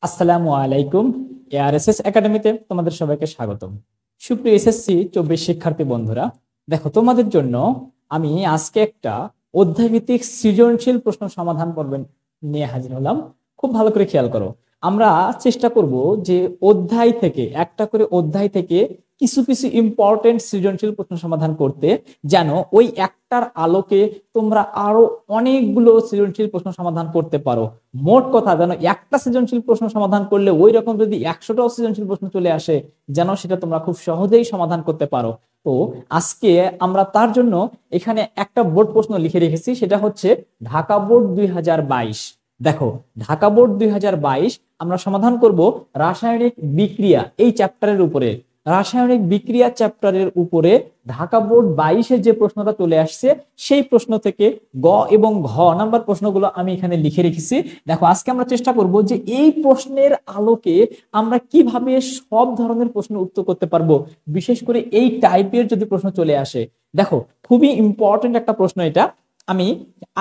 আসসালামু আলাইকুম। এআরএসএস একাডেমিতে তোমাদের সবাইকে স্বাগতম। সুপ্রিয় এসএসসি 24 শিক্ষার্থী বন্ধুরা, দেখো তোমাদের জন্য আমি আজকে একটা অধ্যায়ভিত্তিক সৃজনশীল প্রশ্ন সমাধান পর্ব নিয়ে হাজির হলাম। খুব ভালো করে খেয়াল করো, আমরা চেষ্টা করব যে অধ্যায় থেকে একটা করে অধ্যায় থেকে কিছু কিছু ইম্পর্টেন্ট সৃজনশীল প্রশ্ন সমাধান করতে, যেন ওই একটার আলোকে তোমরা আরো অনেকগুলো সৃজনশীল প্রশ্ন সমাধান করতে পারো। মোট কথা, যেন একটা সৃজনশীল প্রশ্ন সমাধান করলে ওই রকম যদি 100টাও সৃজনশীল প্রশ্ন চলে আসে, যেন সেটা তোমরা খুব সহজেই সমাধান করতে পারো। তো আজকে আমরা তার জন্য এখানে একটা বোর্ড প্রশ্ন লিখে রেখেছি, সেটা হচ্ছে ঢাকা বোর্ড 2022। দেখো, ঢাকা বোর্ড 2022 আমরা সমাধান করব রাসায়নিক বিক্রিয়া এই চ্যাপ্টারের উপরে। রাসায়নিক বিক্রিয়া চ্যাপ্টারের উপরে ঢাকা বোর্ড 22-এর যে প্রশ্নটা চলে আসছে, সেই প্রশ্ন থেকে গ এবং ঘ নাম্বার প্রশ্নগুলো আমি এখানে লিখে রেখেছি। দেখো, আজকে আমরা চেষ্টা করব যে এই প্রশ্নের আলোকে আমরা কিভাবে সব ধরনের প্রশ্ন উত্তর করতে পারবো, বিশেষ করে এই টাইপের যদি প্রশ্ন চলে আসে। দেখো, খুবই ইম্পর্টেন্ট একটা প্রশ্ন এটা। আমি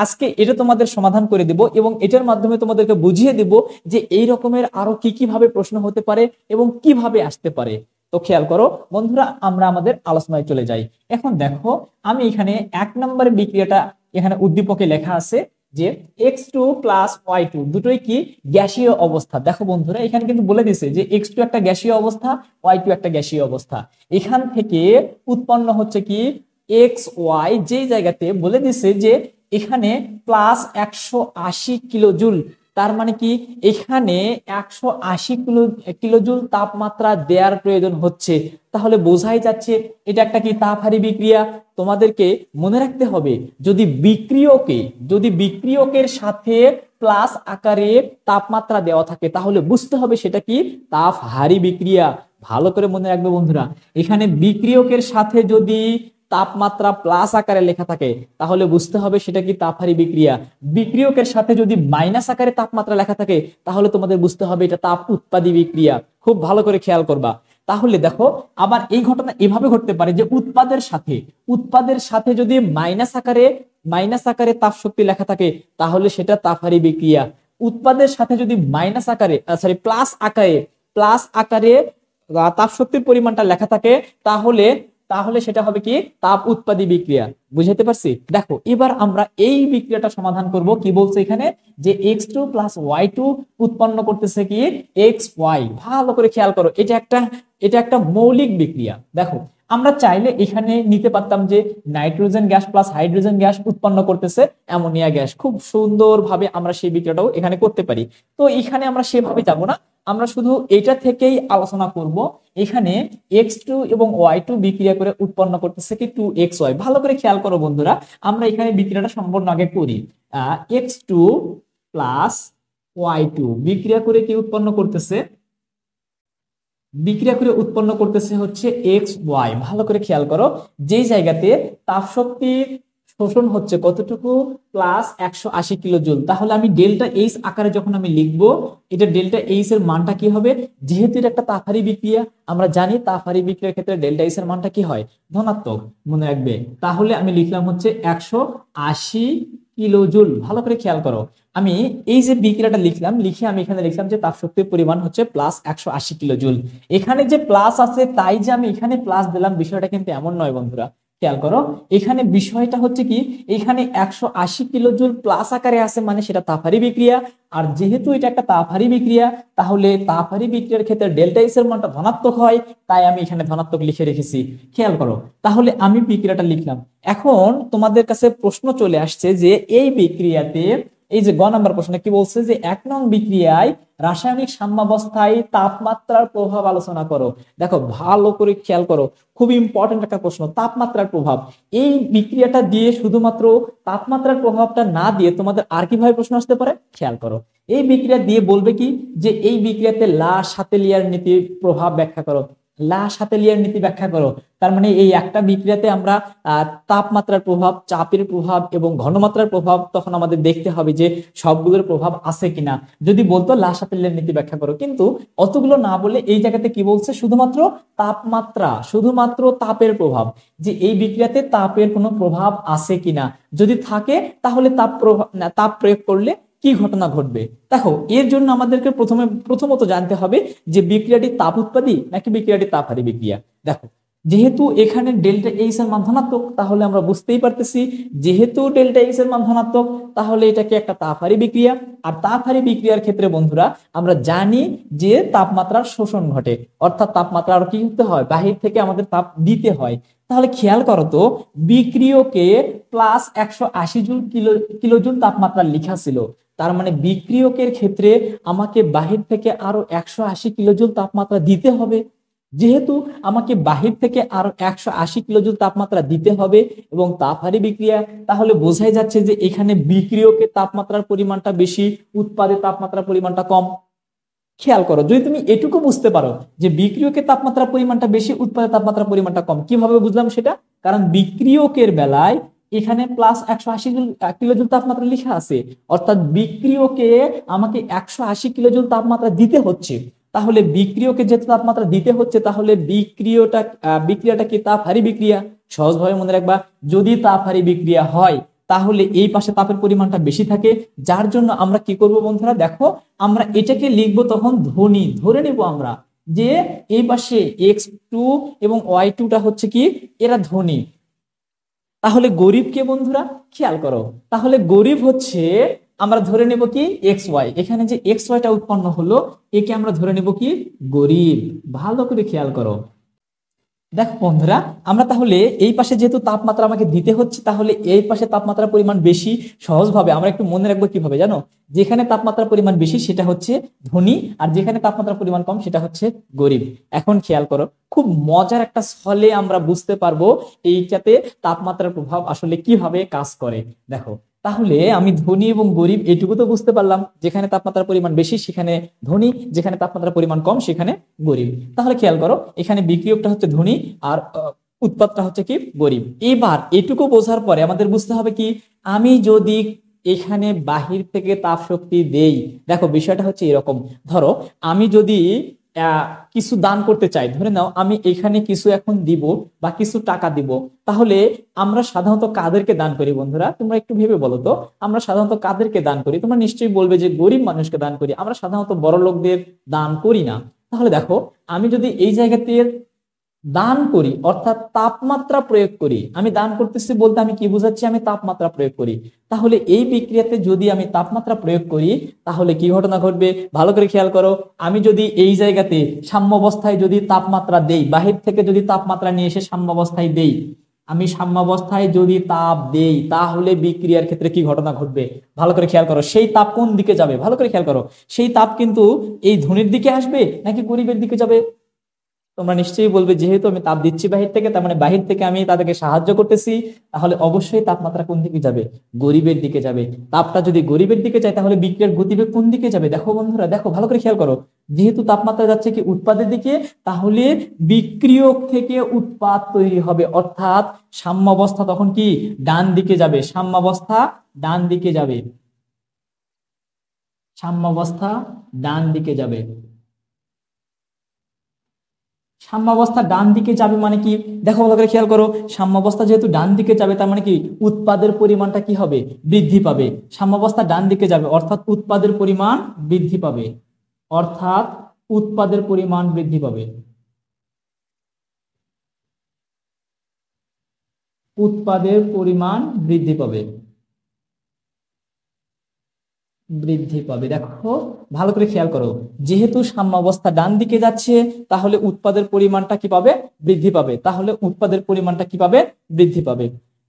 আজকে এটা তোমাদের সমাধান করে দিব এবং এটার মাধ্যমে তোমাদেরকে বুঝিয়ে দিব যে এই রকমের আরো কি কি ভাবে প্রশ্ন হতে পারে এবং কিভাবে আসতে পারে। তো খেয়াল করো বন্ধুরা, আমরা আমাদের আলোচনায় চলে যাই। এখন দেখো, আমি এখানে 1 নম্বরের বিক্রিয়াটা এখানে উদ্দীপকে লেখা আছে যে x2 প্লাস y2 দুটোই কি গ্যাসীয় অবস্থা। দেখো বন্ধুরা, এখানে কিন্তু বলে দিছে যে x2 একটা গ্যাসীয় অবস্থা, y2 একটা গ্যাসীয় অবস্থা। এখান থেকে উৎপন্ন হচ্ছে কি এক্স ওয়াই, যে জায়গাতে বলে দিছে যে এখানে প্লাস 180 কিলোজুল। তার মানে কি এখানে 180 কিলোজুল তাপমাত্রা দেওয়ার প্রয়োজন হচ্ছে। তাহলে বোঝাই যাচ্ছে এটা একটা কি তাপহারী বিক্রিয়া। তোমাদেরকে মনে রাখতে হবে, যদি বিক্রিয়কের সাথে প্লাস আকারে তাপমাত্রা দেওয়া থাকে, তাহলে বুঝতে হবে সেটা কি তাপহারী বিক্রিয়া। ভালো করে মনে রাখবে বন্ধুরা, এখানে বিক্রিয়কের সাথে যদি তাপমাত্রা প্লাস আকারে লেখা থাকে, তাহলে বুঝতে হবে সেটা কি তাপহারী বিক্রিয়া। বিক্রিয়কের সাথে যদি মাইনাস আকারে তাপমাত্রা লেখা থাকে, তাহলে তোমাদের বুঝতে হবে এটা তাপ উৎপাদী বিক্রিয়া। খুব ভালো করে খেয়াল করবা। তাহলে দেখো, আবার এই ঘটনা এভাবে ঘটতে পারে যে উৎপাদের সাথে যদি মাইনাস আকারে তাপ শক্তি লেখা থাকে, তাহলে সেটা তাপহারী বিক্রিয়া। উৎপাদের সাথে যদি প্লাস আকারে তাপ শক্তির পরিমাণটা লেখা থাকে, তাহলে তাহলে সেটা হবে কি তাপ উৎপাদী বিক্রিয়া। বুঝাতে পারছি? দেখো, এবার আমরা এই বিক্রিয়াটা সমাধান করব। কি বলছে এখানে যে x2 প্লাস y2 উৎপন্ন করতেছে কি xy। ভালো করে খেয়াল করো, এটা একটা মৌলিক বিক্রিয়া। দেখো, আমরা চাইলে এখানে নিতে পারতাম যে nitrogen gas plus hydrogen gas উৎপন্ন করতেছে অ্যামোনিয়া গ্যাস। খুব সুন্দরভাবে আমরা সেই বিক্রিয়াটাও এখানে করতে পারি। তো এখানে আমরা সেভাবে যাব না, আমরা শুধু এটা থেকেই আলোচনা করব। এখানে x2 এবং y2 বিক্রিয়া করে উৎপন্ন করতেছে কি 2xy। ভালো করে খেয়াল করো বন্ধুরা, আমরা এখানে বিক্রিয়াটা সম্পূর্ণ আগে করি। x2 প্লাস y2 বিক্রিয়া করে কি উৎপন্ন করতেছে? হচ্ছে xy। ভালো করে খেয়াল করো, যেই জায়গাতে তাপ শক্তির শোষণ হচ্ছে কতটুকু প্লাস 180 কিলোজুল, তাহলে আমি ডেল্টা এইচ আকারে যখন আমি লিখবো, এটা ডেল্টা এইচ এর মানটা কি হবে? যেহেতু এটা একটা তাপহারী বিক্রিয়া, আমরা জানি তাপহারী বিক্রিয়ার ক্ষেত্রে ডেল্টা এইচ এর মানটা কি হয়? ধনাত্মক। মনে রাখবে। তাহলে আমি লিখলাম হচ্ছে 180 কিলোজুল। ভালো করে খেয়াল করো, আমি এই যে বিক্রিয়াটা লিখে আমি এখানে লিখলাম যে তাপ শক্তির পরিমাণ হচ্ছে প্লাস 180 কিলোজুল। এখানে যে প্লাস আছে তাই যে আমি এখানে প্লাস দিলাম, বিষয়টা কিন্তু এমন নয় বন্ধুরা। খেয়াল করো, এখানে বিষয়টা হচ্ছে কি এখানে 180 কিলোজুল প্লাস আকারে আছে, মানে সেটা তাপহারী বিক্রিয়া। আর যেহেতু এটা একটা তাপহারী বিক্রিয়া, তাহলে তাপহারী বিক্রিয়ার ক্ষেত্রে ডেল্টা এস এর মানটা ধনাত্মক হয়, তাই আমি এখানে ধনাত্মক লিখে রেখেছি। খেয়াল করো, তাহলে আমি বিক্রিয়াটা লিখলাম। এখন তোমাদের কাছে প্রশ্ন চলে আসছে যে এই বিক্রিয়াতে, এই যে গ নাম্বার প্রশ্নে কি বলছে যে 1 নং বিক্রিয়ায় রাসায়নিক সাম্যাবস্থায় তাপমাত্রার প্রভাব আলোচনা করো। দেখো, ভালো করে খেয়াল করো, খুব ইম্পর্টেন্ট একটা প্রশ্ন, তাপমাত্রার প্রভাব। এই বিক্রিয়াটা দিয়ে শুধুমাত্র তাপমাত্রার প্রভাবটা না দিয়ে তোমাদের আর কিভাবে প্রশ্ন আসতে পারে খেয়াল করো। এই বিক্রিয়া দিয়ে বলবে কি যে এই বিক্রিয়াতে লা সাতেলিয়ার নীতি প্রভাব ব্যাখ্যা করো। লা সাতেলিয়ার নীতি ব্যাখ্যা করো। তার মানে এই একটা বিক্রিয়াতে আমরা তাপমাত্রার প্রভাব, চাপের প্রভাব এবং ঘনমাত্রার প্রভাব তখন আমাদের দেখতে হবে যে সবগুলোর প্রভাব আছে কিনা। যদি বলতো লা সাতেলিয়ার নীতি ব্যাখ্যা করো, কিন্তু অতগুলো না বলে এই জায়গাতে কি বলছে শুধুমাত্র তাপমাত্রা, শুধুমাত্র তাপের প্রভাব, যে এই বিক্রিয়াতে তাপের কোনো প্রভাব আছে কিনা। যদি থাকে তাহলে তাপ প্রয়োগ করলে কি ঘটনা ঘটবে। দেখো এর জন্য আমাদেরকে প্রথমত জানতে হবে যে বিক্রিয়াটি তাপ উৎপাদী নাকি বিক্রিয়াটি তাপহারী বিক্রিয়া। দেখো যেহেতু এখানে ডেল্টা এইচ এর মান ধনাত্মক, তাহলে আমরা বুঝতেই পারতেছি যেহেতু ডেল্টা এইচ এর মান ধনাত্মক তাহলে এটাকে একটা তাপহারী বিক্রিয়া। আর তাপহারী বিক্রিয়ার ক্ষেত্রে বন্ধুরা আমরা জানি যে তাপমাত্রার শোষণ ঘটে, অর্থাৎ তাপমাত্রা আরো কি করতে হয়, বাহির থেকে আমাদের তাপ দিতে হয়। তাহলে খেয়াল করো তো বিক্রিয়কে প্লাস 180 জুল কিলোজুল তাপমাত্রা লেখা ছিল, তার মানে বিক্রিয়কের ক্ষেত্রে আমাকে বাহির থেকে আরো 180 কিলোজুল তাপমাত্রা দিতে হবে। যেহেতু আমাকে বাহির থেকে আরো 180 কিলোজুল তাপমাত্রা দিতে হবে এবং তাপহারী বিক্রিয়া, তাহলে বোঝাই যাচ্ছে যে এখানে বিক্রিয়কের তাপমাত্রার পরিমাণটা বেশি, উৎপাদের তাপমাত্রার পরিমাণটা কম। খেয়াল করো যদি তুমি এটুকু বুঝতে পারো যে বিক্রিয়কের তাপমাত্রার পরিমাণটা বেশি, উৎপাদের তাপমাত্রার পরিমাণটা কম, কিভাবে বুঝলাম সেটা, কারণ বিক্রিয়কের বেলায় এখানে প্লাস 180 কিলোজুল তাপমাত্রা লেখা আছে, অর্থাৎ বিক্রিয়কে আমাকে 180 কিলোজুল তাপমাত্রা দিতে হচ্ছে। তাহলে বিক্রিয়কে যেহেতু তাপমাত্রা দিতে হচ্ছে তাহলে বিক্রিয়াটা কি তাপহারী বিক্রিয়া। সহজভাবে মনে রাখবা, যদি তাপহারী বিক্রিয়া হয় তাহলে এই পাশে তাপের পরিমাণটা বেশি থাকে, যার জন্য আমরা কি করব বন্ধুরা, দেখো আমরা এটাকে লিখবো তখন ধ্বনি ধরে নেব আমরা যে এই পাশে x2 এবং y2টা হচ্ছে কি এরা ধ্বনি। তাহলে গরিব কে বন্ধুরা, খেয়াল করো, তাহলে গরিব হচ্ছে আমরা ধরে নেব কি এক্স ওয়াই, এখানে যে এক্স ওয়াইটা উৎপন্ন হলো একে আমরা ধরে নেব কি গরিব। ভালো করে খেয়াল করো, দেখো বন্ধুরা আমরা তাহলে এই পাশে যেহেতু তাপমাত্রা আমাকে দিতে হচ্ছে তাহলে এই পাশে তাপমাত্রার পরিমাণ বেশি। সহজভাবে আমরা একটু মনে রাখবো কিভাবে জানো, যেখানে তাপমাত্রার পরিমাণ বেশি সেটা হচ্ছে ধনী, আর যেখানে তাপমাত্রার পরিমাণ কম সেটা হচ্ছে গরিব। এখন খেয়াল করো, খুব মজার একটা ছলে আমরা বুঝতে পারবো এইটাতে তাপমাত্রার প্রভাব আসলে কিভাবে কাজ করে। দেখো তাহলে আমি ধনী এবং গরিব এইটুকু তো বুঝতে পারলাম, যেখানে তাপমাত্রার পরিমাণ বেশি সেখানে ধনী, যেখানে তাপমাত্রার পরিমাণ কম সেখানে গরিব। তাহলে খেয়াল করো এখানে বিক্রিয়কটা হচ্ছে ধনী আর উৎপাদটা হচ্ছে কি গরিব। এবার এটুকু বোঝার পরে আমাদের বুঝতে হবে কি, আমি যদি এখানে বাহির থেকে তাপ শক্তি দেই, দেখো বিষয়টা হচ্ছে এরকম, ধরো আমি যদি কিছু দান করতে চাই, ধরে নাও আমি এখানে কিছু এখন দিব বা কিছু টাকা দিব, তাহলে আমরা সাধারণত কাদেরকে দান করি বন্ধুরা, তোমরা একটু ভেবে বলো তো, আমরা সাধারণত কাদেরকে দান করি? তোমরা নিশ্চয়ই বলবে যে গরিব মানুষকে দান করি, আমরা সাধারণত বড় লোকদের দান করি না। তাহলে দেখো আমি যদি এই জায়গাতে দান করি অর্থাৎ তাপমাত্রা প্রয়োগ করি, আমি দান করতেছি বলতে আমি কি বুঝাচ্ছি, আমি তাপমাত্রা প্রয়োগ করি। তাহলে এই বিক্রিয়াতে যদি আমি তাপমাত্রা প্রয়োগ করি তাহলে কি ঘটনা ঘটবে, ভালো করে খেয়াল করো। আমি যদি এই জায়গাতে সাম্যাবস্থায় যদি তাপমাত্রা দেই, বাহির থেকে যদি তাপমাত্রা নিয়ে এসে সাম্যাবস্থায় দেই, আমি সাম্যাবস্থায় যদি তাপ দেই তাহলে বিক্রিয়ার ক্ষেত্রে কি ঘটনা ঘটবে, ভালো করে খেয়াল করো। সেই তাপ কোন দিকে যাবে, ভালো করে খেয়াল করো, সেই তাপ কিন্তু এই ধনীর দিকে আসবে নাকি গরিবের দিকে যাবে? তোমরা নিশ্চয়ই বলবে যেহেতু আমি তাপ দিচ্ছি বাহির থেকে, তার মানে বাহির থেকে আমি তাদেরকে সাহায্য করতেছি, তাহলে অবশ্যই তাপমাত্রা কোন দিকে যাবে, গরিবের দিকে যাবে। তাপটা যদি গরিবের দিকে যায় তাহলে বিক্রিয়ার গতিবেগ কোন দিকে যাবে? দেখো বন্ধুরা, দেখো ভালো করে খেয়াল করো, যেহেতু তাপমাত্রা যাচ্ছে কি উৎপাদের দিকে, তাহলে বিক্রিয়ক থেকে উৎপাদ তৈরি হবে, অর্থাৎ সাম্যাবস্থা তখন কি ডান দিকে যাবে, সাম্যাবস্থা ডান দিকে যাবে, সাম্যাবস্থা ডান দিকে যাবে। সাম্যাবস্থা ডান দিকে যাবে মানে কি, দেখো ভালো করে খেয়াল করো, সাম্যাবস্থা যেহেতু ডান দিকে যাবে তার মানে কি উৎপাদের পরিমাণটা কি হবে, বৃদ্ধি পাবে। সাম্যাবস্থা ডান দিকে যাবে অর্থাৎ উৎপাদের পরিমাণ বৃদ্ধি পাবে, অর্থাৎ উৎপাদের পরিমাণ বৃদ্ধি পাবে, উৎপাদের পরিমাণ বৃদ্ধি পাবে, বৃদ্ধি পাবে। দেখো ভালো করে খেয়াল করো, যেহেতু সাম্যাবস্থা ডান দিকে যাচ্ছে তাহলে উৎপাদের পরিমাণটা কি পাবে, বৃদ্ধি পাবে, তাহলে উৎপাদের পরিমাণটা কি পাবে, বৃদ্ধি পাবে।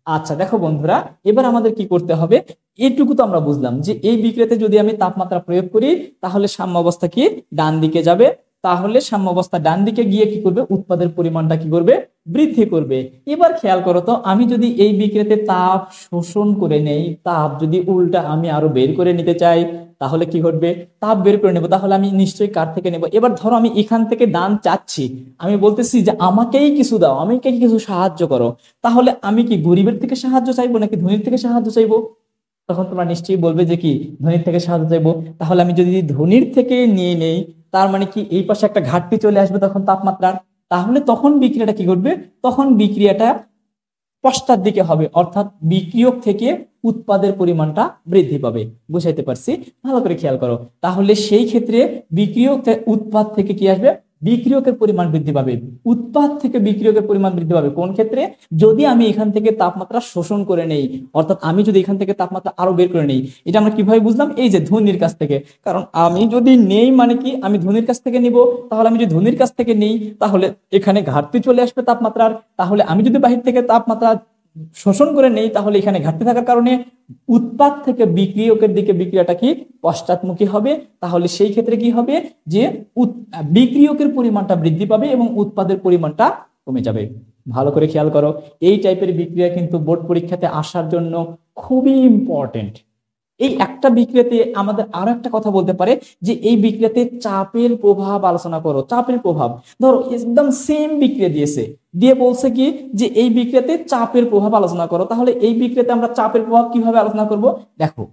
আচ্ছা দেখো বন্ধুরা, এবার আমাদের কি করতে হবে, এইটুকু তো আমরা বুঝলাম যে এই বিক্রিয়াতে যদি আমি তাপমাত্রা প্রয়োগ করি তাহলে সাম্যাবস্থা কি ডান দিকে যাবে, তাহলে সাম্যাবস্থা ডান দিকে গিয়ে কি করবে, উৎপাদের পরিমাণটা কি করবে, বৃদ্ধি করবে। এবার খেয়াল করো তো, আমি যদি এই বিক্রিয়াতে তাপ শোষণ করে নেই, তাপ যদি উল্টা আমি আরো বের করে নিতে চাই তাহলে কি ঘটবে, তাপ বের করে নেব, তাহলে আমি নিশ্চয়ই কার থেকে নেব। এবার ধরো আমি এখান থেকে দান চাচ্ছি, আমি বলতেছি যে আমাকেই কিছু দাও, আমাকে কিছু সাহায্য করো, তাহলে আমি কি গরিবের থেকে সাহায্য চাইবো নাকি ধনীর থেকে সাহায্য চাইবো? তখন তোমরা নিশ্চয়ই বলবে যে কি ধনীর থেকে সাহায্য চাইবো। তাহলে আমি যদি ধনীর থেকে নিয়ে নেই তার মানে কি এই পাশে একটা ঘাটতি চলে আসবে তখন তাপমাত্রার, তাহলে তখন বিক্রিয়াটা কি ঘটবে, তখন বিক্রিয়াটা পশ্চাৎ দিকে হবে, অর্থাৎ বিক্রিয়ক থেকে উৎপাদের পরিমাণটা বৃদ্ধি পাবে। বুঝাইতে পারছি? ভালো করে খেয়াল করো। তাহলে সেই ক্ষেত্রে বিক্রিয়ক উৎপাদ থেকে কি আসবে? বিক্রিয়কের পরিমাণ বৃদ্ধি পাবে। উৎপাদ থেকে বিক্রিয়কের পরিমাণ বৃদ্ধি পাবে কোন ক্ষেত্রে? যদি আমি এখান থেকে তাপমাত্রা শোষণ করে নেই, অর্থাৎ আমি যদি এখান থেকে তাপমাত্রা আরো বের করে নেই। এটা আমরা কিভাবে বুঝলাম? এই যে ধ্বনির কাছ থেকে। কারণ আমি যদি নেই মানে কি, আমি ধ্বনির কাছ থেকে নিব। তাহলে আমি যদি ধ্বনির কাছ থেকে নেই তাহলে এখানে ঘাটতি চলে আসবে তাপমাত্রার। তাহলে আমি যদি বাহির থেকে তাপমাত্রা শোষণ করে নেই তাহলে এখানে ঘাটতি থাকার কারণে উৎপাদ থেকে বিক্রিয়কের দিকে বিক্রিয়াটা কি পশ্চাৎমুখী হবে। তাহলে সেই ক্ষেত্রে কি হবে? যে বিক্রিয়কের পরিমাণটা বৃদ্ধি পাবে এবং উৎপাদের পরিমাণটা কমে যাবে। ভালো করে খেয়াল করো, এই টাইপের বিক্রিয়া কিন্তু বোর্ড পরীক্ষাতে আসার জন্য খুবই ইম্পর্টেন্ট। এই একটা বিক্রিয়াতে আমাদের আরো একটা কথা বলতে পারে যে এই বিক্রিয়াতে চাপের প্রভাব আলোচনা করো। চাপের প্রভাব, ধরো একদম সেম বিক্রিয়া দিয়েছে, দিয়ে বলছে কি যে এই বিক্রিয়াতে চাপের প্রভাব আলোচনা করো। তাহলে এই বিক্রিয়াতে আমরা চাপের প্রভাব কিভাবে আলোচনা করব? দেখো,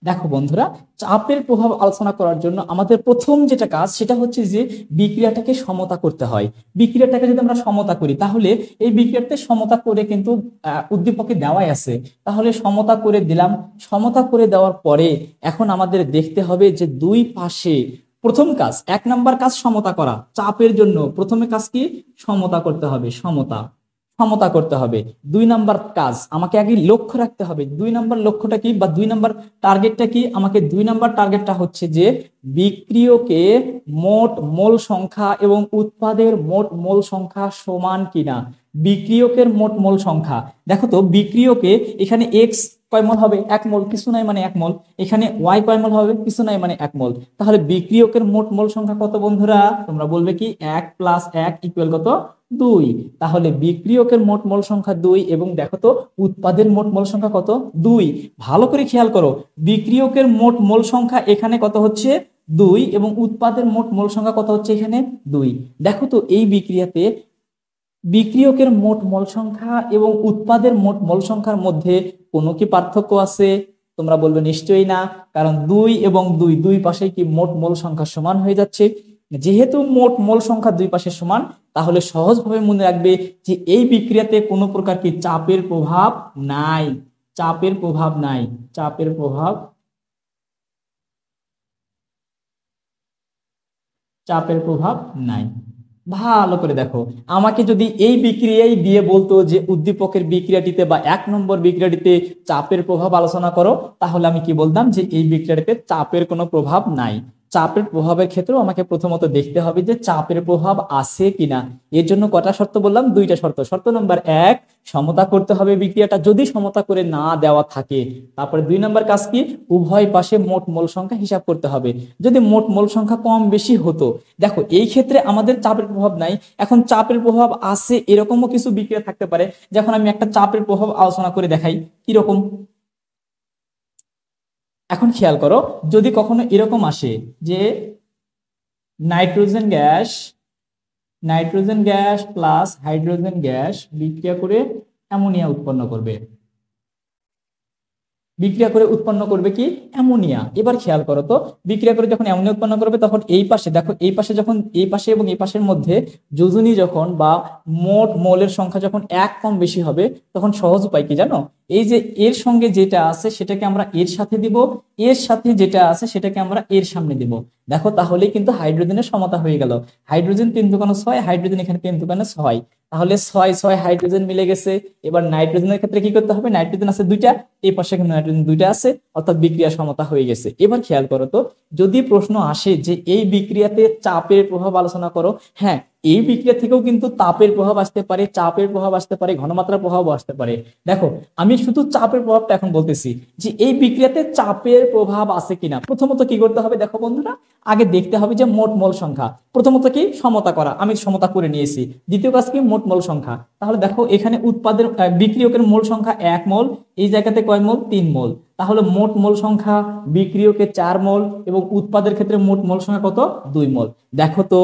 দেখো বন্ধুরা, চাপের প্রভাব আলোচনা করার জন্য আমাদের প্রথম যেটা কাজ সেটা হচ্ছে যে বিক্রিয়াটাকে সমতা করতে হয়। বিক্রিয়াটাকে যদি আমরা সমতা করি তাহলে এই বিক্রিয়াতে সমতা করে কিন্তু উদ্দীপকে দেওয়াই আছে। তাহলে সমতা করে দিলাম। সমতা করে দেওয়ার পরে এখন আমাদের দেখতে হবে যে দুই পাশে প্রথম কাজ, 1 নাম্বার কাজ সমতা করা। চাপের জন্য প্রথমে কাজ কি? সমতা করতে হবে। সমতা সমতা করতে হবে। 2 নাম্বার কাজ আমাকে আগে লক্ষ্য রাখতে হবে। 2 নাম্বার লক্ষ্যটা কি বা 2 নাম্বার টার্গেটটা কি? আমাকে 2 নাম্বার টার্গেটটা হচ্ছে যে বিক্রিয়কে মোট মোল সংখ্যা এবং উৎপাদের মোট মোল সংখ্যা সমান কিনা। বিক্রিয়কের মোট মোল সংখ্যা, দেখো তো বিক্রিয়কে এখানে এক্স কয় মোল হবে? 1 মোল, কিছু নাই মানে 1 মোল। এখানে ওয়াই কয় মোল হবে? কিছু নাই মানে 1 মোল। তাহলে বিক্রিয়কের মোট মোল সংখ্যা কত বন্ধুরা? তোমরা বলবে কি 1 + 1 = কত? 2। তাহলে বিক্রিয়কের মোট মোল সংখ্যা 2 এবং দেখো তো উৎপাদের মোট মোল সংখ্যা কত? 2। ভালো করে খেয়াল করো, বিক্রিয়কের মোট মোল সংখ্যা এখানে কত হচ্ছে? 2 এবং উৎপাদের মোট মোল সংখ্যা কত হচ্ছে? এখানে 2। দেখো তো এই বিক্রিয়াতে বিক্রিয়কের মোট মোল সংখ্যা এবং উৎপাদের মোট মোল সংখ্যার মধ্যে কোনো কি পার্থক্য আছে? তোমরা বলবে নিশ্চয়ই না, কারণ 2 এবং 2 দুই পাশে কি মোট মোল সংখ্যা সমান হয়ে যাচ্ছে। যেহেতু মোট মোল সংখ্যা দুই পাশে সমান, তাহলে সহজভাবে মনে রাখবে যে এই বিক্রিয়াতে কোনো প্রকার কি চাপের প্রভাব নাই। চাপের প্রভাব নাই। চাপের প্রভাব, চাপের প্রভাব নাই। ভালো করে দেখো, আমাকে যদি এই বিক্রিয়াই দিয়ে বলতো যে উদ্দীপকের বিক্রিয়াটিতে বা 1 নম্বর বিক্রিয়াটিতে চাপের প্রভাব আলোচনা করো, তাহলে আমি কি বলতাম যে এই বিক্রিয়াটিতে চাপের কোনো প্রভাব নাই। চাপের প্রভাবের ক্ষেত্রেও আমাকে প্রথমত দেখতে হবে যে চাপের প্রভাব আছে কিনা। এর জন্য কটা শর্ত বললাম? 2টা শর্ত। শর্ত নাম্বার 1, সমতা করতে হবে বিক্রিয়াটা। যদি সমতা করে না দেওয়া থাকে তারপরে 2 নাম্বার কাজ কি? উভয় পাশে মোট মোল সংখ্যা হিসাব করতে হবে। যদি মোট মোল সংখ্যা কম বেশি হতো, দেখো এই ক্ষেত্রে আমাদের চাপের প্রভাব নাই। এখন চাপের প্রভাব আছে এরকমও কিছু বিক্রিয়া থাকতে পারে। যখন আমি একটা চাপের প্রভাব আলোচনা করে দেখাই কিরকম। এখন খেয়াল করো, যদি কখনো এরকম আসে যে nitrogen gas, nitrogen gas plus hydrogen gas বিক্রিয়া করে অ্যামোনিয়া উৎপন্ন করবে। বিক্রিয়া করে উৎপন্ন করবে কি? অ্যামোনিয়া। এবার খেয়াল করো তো, বিক্রিয়া করে যখন অ্যামোনিয়া উৎপন্ন করবে তখন এই পাশে দেখো, এই পাশে যখন এই পাশে এবং এই পাশের মধ্যে যোজনী যখন বা মোট মোলের সংখ্যা যখন 1 কম বেশি হবে তখন সহজ উপায় কি জানো? এই যে এর সঙ্গে যেটা আছে সেটাকে আমরা এর সাথে দিব, এর সাথে যেটা আছে সেটাকে আমরা এর সামনে দিব। দেখো তাহলে কিন্তু হাইড্রোজেনের সমতা হয়ে গেল। হাইড্রোজেন 3×6, হাইড্রোজেন এখানে 3×6, তাহলে 6 হাইড্রোজেন মিলে গেছে। এবার নাইট্রোজেনের ক্ষেত্রে কি করতে হবে? নাইট্রোজেন আছে 2টা, এই পাশে কিন্তু নাইট্রোজেন 2টা আছে, অর্থাৎ বিক্রিয়া সমতা হয়ে গেছে। এবার খেয়াল করো তো, যদি প্রশ্ন আসে যে এই বিক্রিয়াতে চাপের প্রভাব আলোচনা করো, হ্যাঁ এই বিক্রিয়া থেকেও কিন্তু তাপের প্রভাব আসতে পারে, চাপের প্রভাব আসতে পারে, ঘনমাত্রার প্রভাবও আসতে পারে। দেখো আমি শুধু চাপের প্রভাবটা এখন বলতেছি যে এই বিক্রিয়াতে চাপের প্রভাব আছে কিনা। প্রথমত কি করতে হবে দেখো বন্ধুরা, আগে দেখতে হবে যে মোট মোল সংখ্যা। প্রথমত কি? সমতা করা, আমি সমতা করে নিয়েছি। দ্বিতীয় কাজ কি? মোট মোল সংখ্যা। তাহলে দেখো এখানে উৎপাদের বিক্রিয়কের মোল সংখ্যা 1 মোল, এই জায়গাতে কয় মোল? 3 মোল। তাহলে মোট মোল সংখ্যা বিক্রিয়কে 4 মোল এবং উৎপাদের ক্ষেত্রে মোট মোল সংখ্যা কত? 2 মোল। দেখো তো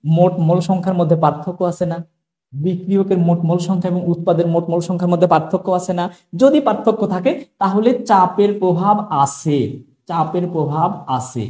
মোট মোল সংখ্যার মধ্যে পার্থক্য আছে না? বিক্রিয়কের মোট মোল সংখ্যা এবং উৎপাদের মোট মোল সংখ্যার মধ্যে পার্থক্য আছে না? যদি পার্থক্য থাকে তাহলে চাপের প্রভাব আছে। চাপের প্রভাব আছে।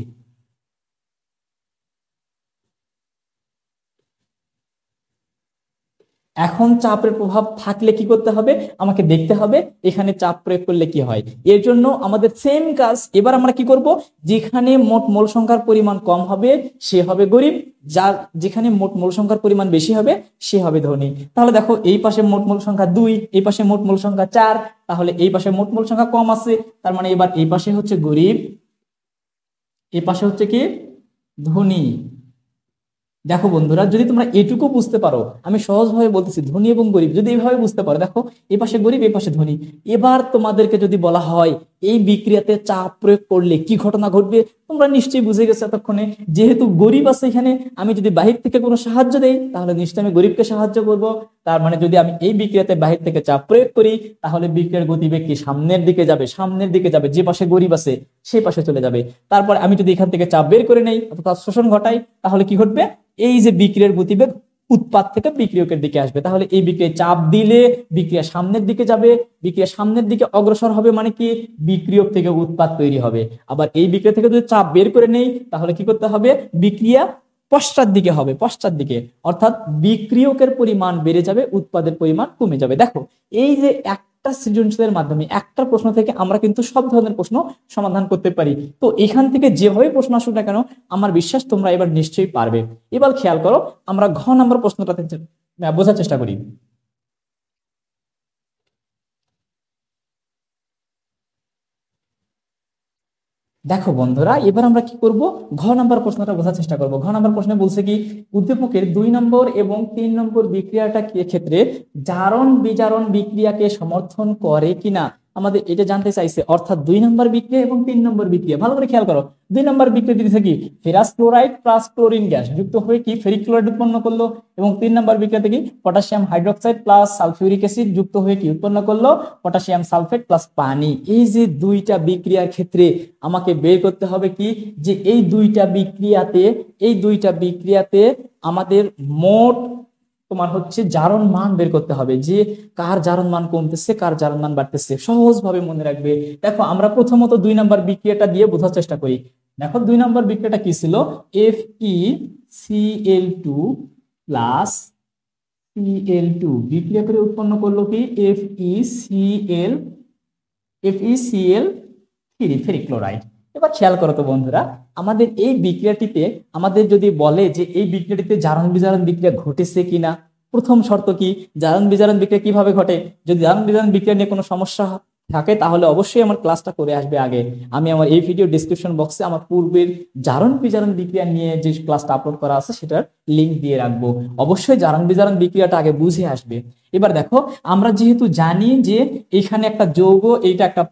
এখন চাপের প্রভাব থাকলে কি করতে হবে, আমাকে দেখতে হবে এখানে চাপ প্রয়োগ করলে কি হয়। এর জন্য আমাদের সেম কাজ, এবার আমরা কি করব, যেখানে মোট মোল সংখ্যার পরিমাণ কম হবে সে হবে গরিব, যার যেখানে মোট মোল সংখ্যার পরিমাণ বেশি হবে সে হবে ধনী। তাহলে দেখো এই পাশে মোট মোল সংখ্যা 2, এই পাশে মোট মোল সংখ্যা 4, তাহলে এই পাশে মোট মোল সংখ্যা কম আছে, তার মানে এবার এই পাশে হচ্ছে গরিব, এই পাশে হচ্ছে কি ধনী। দেখো বন্ধুরা, যদি তোমরা এটুকু বুঝতে পারো, আমি সহজভাবে বলতেছি ধনী এবং গরিব যদি এইভাবে বুঝতে পারো, দেখো এই পাশে গরিব এই পাশে ধনী। এবার তোমাদেরকে যদি বলা হয় এই বিক্রিয়াতে চাপ প্রয়োগ করলে কি ঘটনা ঘটবে, তোমরা নিশ্চয়ই বুঝে গেছো এতক্ষণে। যেহেতু গরিব আছে এখানে, আমি যদি বাহির থেকে কোনো সাহায্য দেই তাহলে নিশ্চয়ই আমি গরিবকে সাহায্য করব। তার মানে যদি আমি এই বিক্রিয়াতে বাহির থেকে চাপ প্রয়োগ করি তাহলে বিক্রিয়ার গতিবেগ কি সামনের দিকে যাবে, সামনের দিকে যাবে, যে পাশে গরিব আছে সেই পাশে চলে যাবে। তারপর আমি যদি এখান থেকে চাপ বের করে নেই অর্থাৎ শোষণ ঘটাই, তাহলে কি ঘটবে, এই যে বিক্রিয়ার গতিবেগ উৎপাদ থেকে বিক্রিয়কের দিকে আসবে, তাহলে এই বিক্রিয়ায় চাপ দিলে বিক্রিয়া সামনের দিকে যাবে, বিক্রিয়া সামনের দিকে অগ্রসর হবে, মানে কি বিক্রিয়ক থেকে উৎপাদ তৈরি হবে। আবার এই বিক্রিয়া থেকে যদি চাপ বের করে নেই তাহলে কি করতে হবে, বিক্রিয়া পশ্চাৎ দিকে হবে, পশ্চাৎ দিকে, অর্থাৎ বিক্রিয়কের পরিমাণ বেড়ে যাবে, উৎপাদের পরিমাণ কমে যাবে। দেখো এই যে একটা সৃজনশীলের মাধ্যমে একটা প্রশ্ন থেকে আমরা কিন্তু সব ধরনের প্রশ্ন সমাধান করতে পারি। তো এখান থেকে যেভাবে প্রশ্ন আসুক না কেন আমার বিশ্বাস তোমরা এবার নিশ্চয়ই পারবে। এবার খেয়াল করো, আমরা ঘ নম্বর প্রশ্নটাতে বোঝার চেষ্টা করি। দেখো বন্ধুরা, এবার আমরা কি করব, ঘ নাম্বার প্রশ্নটা বোঝার চেষ্টা করব। ঘ নাম্বার প্রশ্নে বলছে কি, উদ্দীপকের 2 নম্বর এবং 3 নম্বর বিক্রিয়াটা কি ক্ষেত্রে জারণ বিজারণ বিক্রিয়াকে সমর্থন করে কিনা আমাদের এটা জানতে চাইছে, অর্থাৎ 2 নম্বর বিক্রিয়া এবং 3 নম্বর বিক্রিয়া। ভালো করে খেয়াল করো, 2 নম্বর বিক্রিয়া দিতেছে কি ferrous chloride plus chlorine gas যুক্ত হয়ে কি ফেরিক ক্লোরাইড উৎপন্ন করলো, এবং 3 নম্বর বিক্রিয়াতে কি potassium hydroxide plus sulphuric acid যুক্ত হয়ে কি উৎপন্ন করলো পটাশিয়াম সালফেট প্লাস পানি। এই যে দুইটা বিক্রিয়ার ক্ষেত্রে আমাকে বের করতে হবে কি, যে এই দুইটা বিক্রিয়াতে আমাদের মোট তোমার হচ্ছে জারণ মান বের করতে হবে, যে কার জারণ মান কমতেছে কার জারণ মান বাড়তেছে। সহজ ভাবে মনে রাখবে। দেখো আমরা প্রথমত 2 নম্বর বিক্রিয়াটা দিয়ে বোঝার চেষ্টা করি। দেখো 2 নম্বর বিক্রিয়াটা কি ছিল, FeCl2 প্লাস Cl2 বিক্রিয়া করে উৎপন্ন করলো কি FeCl3 ফেরিক ক্লোরাইড। এবার খেয়াল করো তো বন্ধুরা, আমাদের এই বিক্রিয়াটিতে আমাদের যদি বলে যে এই বিক্রিয়াটিতে জারণ বিজারণ বিক্রিয়া ঘটেছে কিনা, প্রথম শর্ত কি, জারণ বিজারণ বিক্রিয়া কিভাবে ঘটে। যদি জারণ বিজারণ বিক্রিয়া নিয়ে কোনো সমস্যা থাকে তাহলে অবশ্যই আমার ক্লাসটা করে আসবে আগে। আমি আমার এই ভিডিও ডেসক্রিপশন বক্সে আমার পূর্বের জারণ বিজারণ বিক্রিয়া নিয়ে যে ক্লাসটা আপলোড করা আছে সেটার লিঙ্ক দিয়ে রাখবো। অবশ্যই জারণ বিজারণ বিক্রিয়াটা আগে বুঝে আসবে। এবার দেখো, আমরা যেহেতু জানি যে এখানে একটা যৌগ, এইটা একটা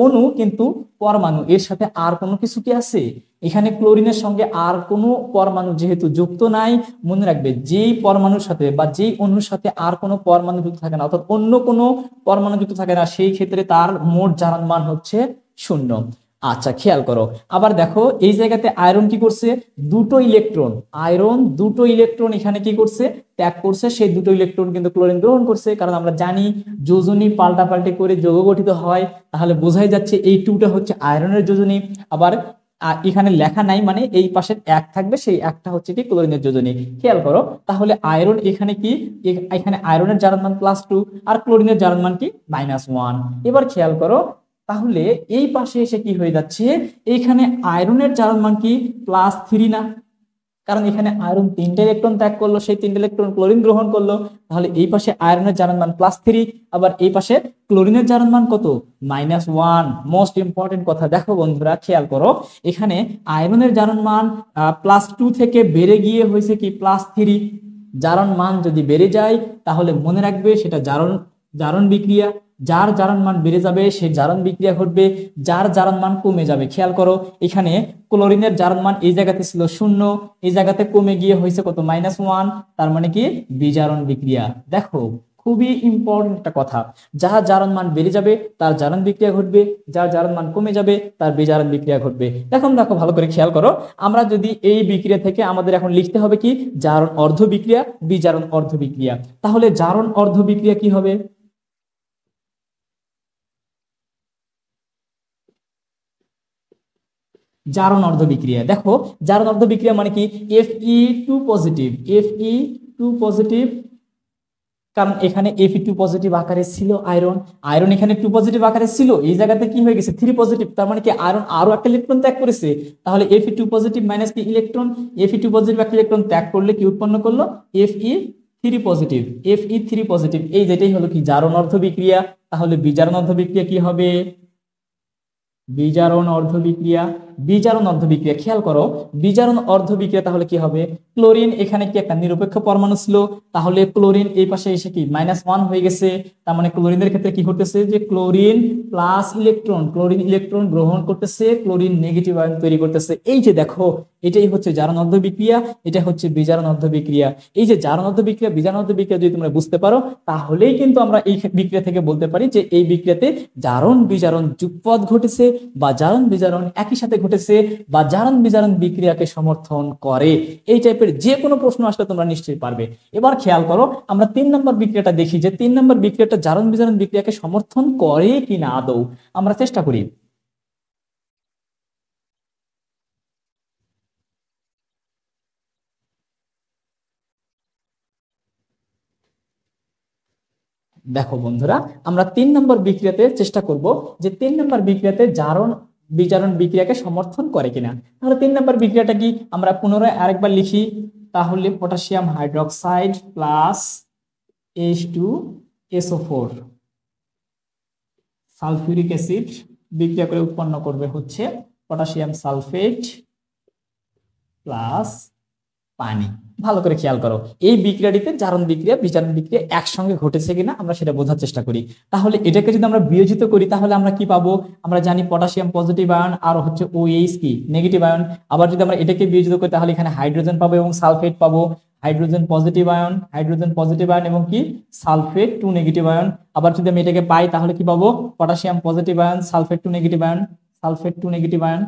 অণু কিন্তু পরমাণু, এর সাথে আর কোনো কিছু কি আছে, এখানে ক্লোরিনের সঙ্গে আর কোনো পরমাণু যেহেতু যুক্ত নাই, মনে রাখবে যেই পরমাণুর সাথে বা যেই অণুর সাথে আর কোনো পরমাণু যুক্ত থাকে না, অর্থাৎ অন্য কোনো পরমাণু যুক্ত থাকে না, সেই ক্ষেত্রে তার মোট জারণ মান হচ্ছে 0। আচ্ছা খেয়াল করো, আবার দেখো এই জায়গাতে আয়রন কি করছে, আয়রন দুটো ইলেকট্রন এখানে কি করছে, ত্যাগ করছে। সেই দুটো ইলেকট্রন কিন্তু ক্লোরিন গ্রহণ করছে, কারণ আমরা জানি যোজনী পাল্টাপাল্টি করে যৌগ গঠিত হয়। তাহলে বোঝাই যাচ্ছে এই 2টা হচ্ছে আয়রনের যোজনী। আবার এখানে লেখা নাই মানে এই পাশে 1 থাকবে, সেই 1টা হচ্ছে কি ক্লোরিনের যোজনী। খেয়াল করো, তাহলে আয়রন এখানে কি, এখানে আয়রনের জারণ মান +2 আর ক্লোরিনের জারণ মান কি -1। এবার খেয়াল করো, তাহলে এই পাশে এসে কি হয়ে যাচ্ছে, এখানে আয়রনের জারণ মান কি +3 না, কারণ এখানে আয়রন 3টা ইলেকট্রন ত্যাগ করলো, সেই 3টা ইলেকট্রন ক্লোরিন গ্রহণ করলো। তাহলে এই পাশে আয়রনের জারণ মান +3, আবার এই পাশে ক্লোরিনের জারণ মান কত -1। মোস্ট ইম্পর্টেন্ট কথা, দেখো বন্ধুরা খেয়াল করো, এখানে আয়রনের জারণ মান +2 থেকে বেড়ে গিয়ে হয়েছে কি +3। জারণ মান যদি বেড়ে যায় তাহলে মনে রাখবে সেটা জারণ বিক্রিয়া। যার জারণ মান বেড়ে যাবে সে জারণ বিক্রিয়া ঘটবে, যার জারণ মান কমে যাবে। খেয়াল করো, এখানে ক্লোরিনের জারণ মান এই জায়গাতে ছিল 0, এই জায়গাতে কমে গিয়ে হয়েছে কত -1, তার মানে কি বিজারণ বিক্রিয়া। দেখো খুবই ইম্পর্টেন্ট একটা কথা, যার জারণ মান বেড়ে যাবে তার জারণ বিক্রিয়া ঘটবে, যার জারণ মান কমে যাবে তার বিজারণ বিক্রিয়া ঘটবে। দেখো ভালো করে খেয়াল করো, আমরা যদি এই বিক্রিয়া থেকে আমাদের এখন লিখতে হবে কি জারণ অর্ধ বিক্রিয়া, বিজারণ অর্ধ বিক্রিয়া। তাহলে জারণ অর্ধ বিক্রিয়া কি হবে, জারণ অর্ধ বিক্রিয়া। দেখো জারণ অর্ধ বিক্রিয়া মানে কি Fe2 পজিটিভ কারণ এখানে Fe2 পজিটিভ আকারে ছিল আয়রন, আয়রন এখানে 2 পজিটিভ আকারে ছিল, এই জায়গাতে কি হয়ে গেছে 3 পজিটিভ, তার মানে কি আয়রন আরো একটা ইলেকট্রন ত্যাগ করেছে। তাহলে Fe2 পজিটিভ মাইনাস কি ইলেকট্রন, Fe2 পজিটিভ একটা ইলেকট্রন ত্যাগ করলে কি উৎপন্ন করলো Fe3 পজিটিভ, Fe3 পজিটিভ, এই যেটাই হলো কি জারণ অর্ধ বিক্রিয়া। তাহলে বিজারণ অর্ধ বিক্রিয়া কি হবে, বিজারণ অর্ধ বিক্রিয়া, বিজারণ অর্ধ বিক্রিয়া খেয়াল করো, বিজারণ অর্ধ বিক্রিয়া তাহলে কি হবে, ক্লোরিন এখানে কি একটা নিরপেক্ষ পরমাণু ছিল, তাহলে ক্লোরিন এই পাশে এসে কি -1 হয়ে গেছে, তার মানে ক্লোরিনের ক্ষেত্রে কি করতেছে যে chlorine plus electron, chlorine electron গ্রহণ করতেছে, ক্লোরিন নেগেটিভ আয়ন তৈরি করতেছে। এই যে দেখো এটাই হচ্ছে জারণ অর্ধ বিক্রিয়া, এটা হচ্ছে বিজারণ অর্ধ বিক্রিয়া। এই যে জারণ অর্ধ বিক্রিয়া বিজারণ অর্ধ বিক্রিয়া যদি তোমরা বুঝতে পারো, তাহলেই কিন্তু আমরা এই বিক্রিয়া থেকে বলতে পারি যে এই বিক্রিয়াতে জারণ বিজারণ যুগপৎ ঘটেছে, বা জারণ বিজারণ একই সাথে ঘটেছে, বা জারণ বিজারণ বিক্রিয়াকে সমর্থন করে। এই টাইপের যে কোনো প্রশ্ন আসলে তোমরা নিশ্চয়ই পারবে। এবার খেয়াল করো, আমরা 3 নম্বর বিক্রিয়াটা দেখি যে 3 নম্বর বিক্রিয়াটা জারণ বিজারণ বিক্রিয়াকে সমর্থন করে কিনা আদৌ, আমরা চেষ্টা করি। দেখো বন্ধুরা, আমরা 3 নম্বর বিক্রিয়াতে চেষ্টা করব যে 3 নম্বর বিক্রিয়াতে জারণ বিজারণ বিক্রিয়াকে সমর্থন করে কিনা। তাহলে 3 নম্বর বিক্রিয়াটা কি, আমরা পুনরায় আরেকবার লিখি। তাহলে potassium hydroxide plus H2SO4 sulphuric acid বিক্রিয়া করে উৎপন্ন করবে হচ্ছে পটাশিয়াম সালফেট প্লাস পানি। ভালো করে খেয়াল করো, এই বিক্রিয়াটিতে জারণ বিক্রিয়া বিজারণ বিক্রিয়া একসঙ্গে ঘটেছে কিনা আমরা সেটা বোঝার চেষ্টা করি। তাহলে এটাকে যদি আমরা বিয়োজিত করি তাহলে আমরা কি পাবো, আমরা জানি পটাশিয়াম পজিটিভ আয়ন আর হচ্ছে OH কি নেগেটিভ আয়ন। আবার যদি আমরা এটাকে বিয়োজিত করি তাহলে এখানে হাইড্রোজেন পাবো এবং সালফেট পাবো, হাইড্রোজেন পজিটিভ আয়ন এবং কি সালফেট 2 নেগেটিভ আয়ন। আবার যদি আমি এটাকে পাই তাহলে কি পাবো, potassium positive ion sulphate 2 negative ion, sulphate 2 negative ion.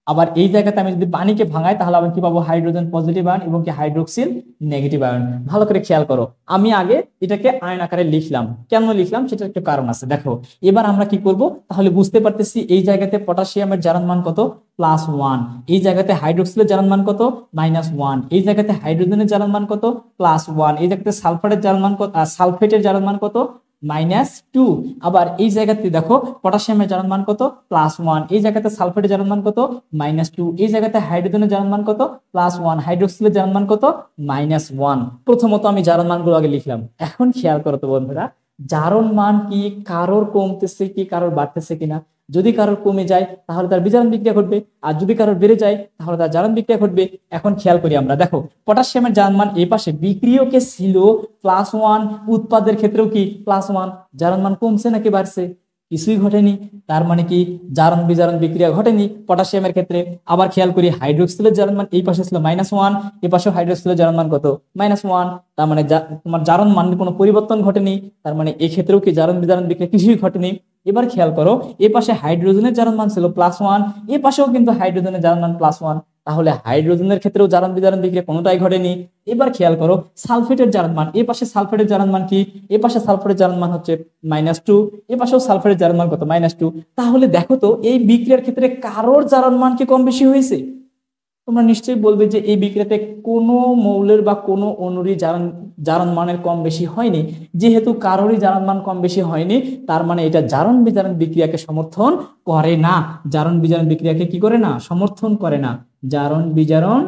আবার এই জায়গাতে আমি যদি পানিকে ভাঙাই তাহলে আমি কি পাবো, হাইড্রোজেন পজিটিভ আয়ন এবং কি হাইড্রোক্সিল নেগেটিভ আয়ন। ভালো করে খেয়াল করো, আমি আগে এটাকে আয়ন আকারে লিখলাম, কেন লিখলাম সেটা একটা কারণ আছে। দেখো এবার আমরা কি করব, তাহলে বুঝতে পারতেছি এই জায়গাতে পটাশিয়ামের জারণ মান কত +1, এই জায়গাতে হাইড্রোক্সিলের জারণ মান কত -1, এই জায়গাতে হাইড্রোজেনের জারণ মান কত +1, এই জায়গাতে সালফারের জারণ মান কত, সালফেটের জারণ মান কত -2। আবার এই জায়গাতে দেখো পটাশিয়ামের জারণ মান কত +1, এই জায়গাতে সালফেটের জারণ মান কত -2, এই জায়গাতে হাইড্রোজেনের জারণ মান কত +1, হাইড্রোক্সিলের জারণ মান কত -1। প্রথমত আমি জারণ মানগুলো আগে লিখলাম। এখন খেয়াল করো তো বন্ধুরা, জারণ মান কি কারোর কমতেছে কি কারোর বাড়তেছে কিনা। যদি কারোর কমে যায় তাহলে তার বিজারণ বিক্রিয়া ঘটবে, আর যদি কারোর বেড়ে যায় তাহলে তার জারণ বিক্রিয়া ঘটবে। এখন খেয়াল করি আমরা, দেখো পটাশিয়ামের জারণ মান এই পাশে বিক্রিয়কে ছিল +1, উৎপাদের ক্ষেত্রেও কি +1, জারণ মান কমছে নাকি বাড়ছে, কিছুই ঘটেনি, তার মানে কি জারণ বিজারণ বিক্রিয়া ঘটেনি পটাশিয়ামের ক্ষেত্রে। আবার খেয়াল করি হাইড্রোক্সিলের জারণ মান এই পাশে ছিল -1, এই পাশে হাইড্রোক্সিলের জারণ মান কত -1, তার মানে তোমার জারণ মান কোনো পরিবর্তন ঘটেনি, তার মানে এই ক্ষেত্রেও কি জারণ বিজারণ বিক্রিয়া কিছুই ঘটেনি। এবার খেয়াল করো, এই পাশে হাইড্রোজেনের জারণ মান ছিল +1, এই পাশেও কিন্তু হাইড্রোজেনের জারণ মান +1, তাহলে হাইড্রোজেনের ক্ষেত্রেও জারণ বিজারণ বিক্রিয়া কোনোটাই ঘটেনি। এবার খেয়াল করো সালফেটের জারণ মান, এই পাশে সালফেটের জারণ মান কি, এই পাশে সালফেটের জারণ মান হচ্ছে -2, এই পাশেও সালফেটের জারণ মান কত -2। তাহলে দেখো তো এই বিক্রিয়ার ক্ষেত্রে কারোর জারণ মান কি কম বেশি হয়েছে। তোমরা নিশ্চয়ই বলবে যে এই বিক্রিয়াতে কোনো মৌলের বা কোনো অণুরই জারণ মানের কম বেশি হয়নি। যেহেতু কারোরই জারণ মান কম বেশি হয়নি, তার মানে এটা জারণ বিজারণ বিক্রিয়াকে সমর্থন করে না, জারণ বিজারণ বিক্রিয়াকে কি করে না, সমর্থন করে না, জারণ বিজারণ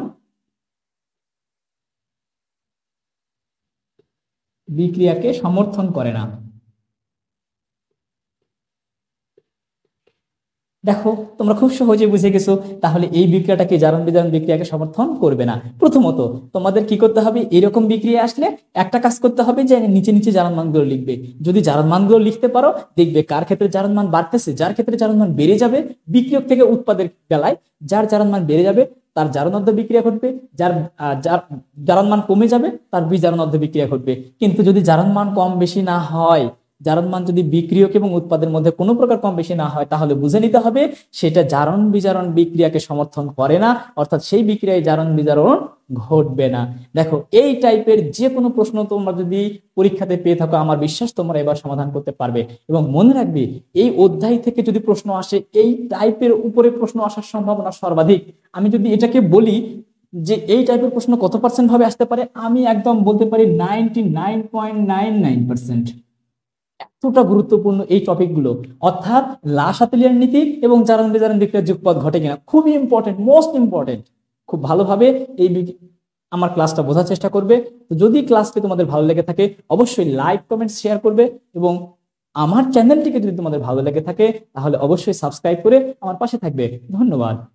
বিক্রিয়াকে সমর্থন করে না। দেখো তোমরা খুব সহজে বুঝে গেছো, তাহলে এই বিক্রিয়াটাকে জারণ বিজারণ বিক্রিয়াকে সমর্থন করবে না। প্রথমত তোমাদের কি করতে হবে, এরকম বিক্রিয়া আসলে একটা কাজ করতে হবে যে নিচে নিচে জারণ মানগুলো লিখবে। যদি জারণ মানগুলো লিখতে পারো দেখবে কার ক্ষেত্রে জারণ মান বাড়তেছে, যার ক্ষেত্রে জারণ মান বেড়ে যাবে বিক্রিয়ক থেকে উৎপাদের বেলায় যার জারণ মান বেড়ে যাবে তার জারণ অর্ধ বিক্রিয়া ঘটবে, যার জারণ মান কমে যাবে তার বিজারণ অর্ধ বিক্রিয়া ঘটবে। কিন্তু যদি জারণ মান কম বেশি না হয়, জারণ মান যদি বিক্রিয়ক এবং উৎপাদের মধ্যে কোনো প্রকার কম বেশি না হয়, তাহলে বুঝে নিতে হবে সেটা জারণ বিজারণ বিক্রিয়াকে সমর্থন করে না, অর্থাৎ সেই বিক্রিয়ায় জারণ বিজারণ ঘটবে না। দেখো এই টাইপের যে কোনো প্রশ্ন তোমরা যদি পরীক্ষাতে পেয়ে থাকো, আমার বিশ্বাস তোমরা এবার সমাধান করতে পারবে। এবং মনে রাখবে এই অধ্যায় থেকে যদি প্রশ্ন আসে এই টাইপের উপরে প্রশ্ন আসার সম্ভাবনা সর্বাধিক। আমি যদি এটাকে বলি যে এই টাইপের প্রশ্ন কত পার্সেন্ট ভাবে আসতে পারে, আমি একদম বলতে পারি 99.99%। এতটা গুরুত্বপূর্ণ এই টপিকগুলো, অর্থাৎ লা-শাতিলিয়ান নীতি এবং জারান বেজারান বিক্রিয়ার যুগপৎ ঘটে কিনা, খুবই ইম্পর্টেন্ট, মোস্ট ইম্পর্টেন্ট। খুব ভালোভাবে এই আমার ক্লাসটা বোঝার চেষ্টা করবে। তো যদি ক্লাসটি তোমাদের ভালো লেগে থাকে অবশ্যই লাইক কমেন্ট শেয়ার করবে, এবং আমার চ্যানেলটিকে যদি তোমাদের ভালো লেগে থাকে তাহলে অবশ্যই সাবস্ক্রাইব করে আমার পাশে থাকবে। ধন্যবাদ।